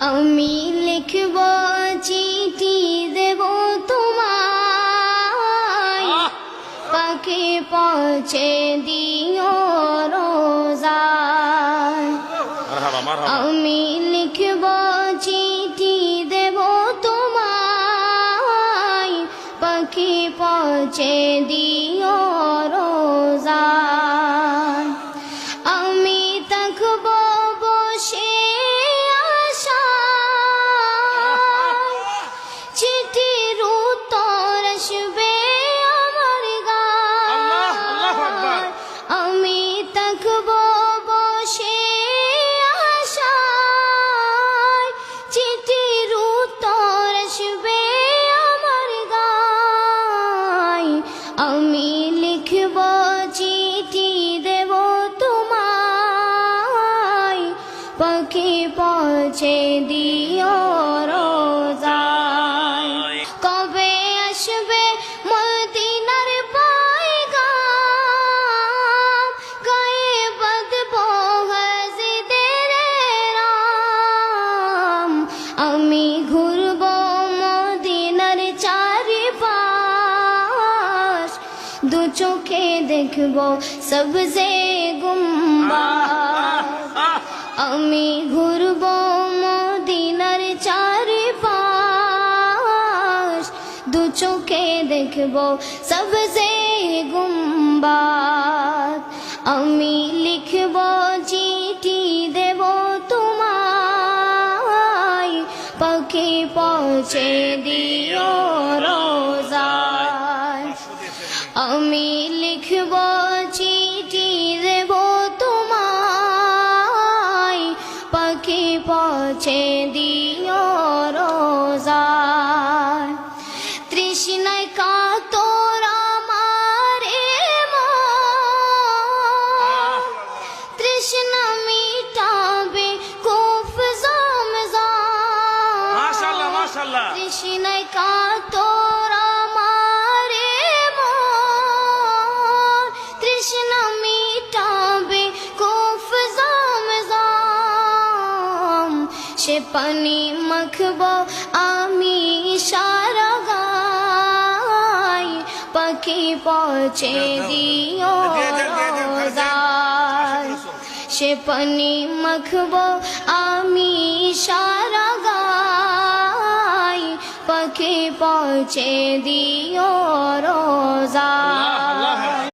আমি লিখব চিঠি দেব তোমায়, পাখি পৌঁছে দিও রোজায়। আমি লিখব চিঠি দেব তোমায়, পাখি পৌঁছে দিও রোজায়। আমি থাকব বসে আশায়, চিঠির উত্তর আসবে আমার গায়। আমি থাকব বসে আশায়, চিঠির উত্তর আসবে আমার গায়। আমি লিখব চিঠি দেব তোমায়, পাখি পৌঁছে দিও রোজায়। কবে আসবে মদিনার পয়গাম, গায়ে বাঁধব হাজিদের রাম। আমি ঘুরব মদিনার চারিপাশ, দু চোখে দেখব সবজে গুম্বাদ। আমি ঘুরব মদিনার চারিপাশ, দু চোখে দেখব সবজে গুম্বাদ। আমি লিখব চিঠি দেব তোমায়, পাখি পৌঁছে দিও রোজায়। আমি লিখব চিঠি দেব তোমায়, পাখি পৌঁছে দিও রোজায়। তৃষ্ণায় কাতর আমার মন, তৃষ্ণা মিটাবে কুফ জমজম। মাশাআল্লাহ মাশাআল্লাহ। তৃষ্ণায় কাতর আমার মন, তৃষ্ণা মিটাবে কুফ জমজম। সে পানি মাখব আমি সারা গায়, পাখি পৌঁছে দিও রোজায়। সে পানি মাখব আমি সারা গায়, পাখি পৌঁছে দিও রোজায়।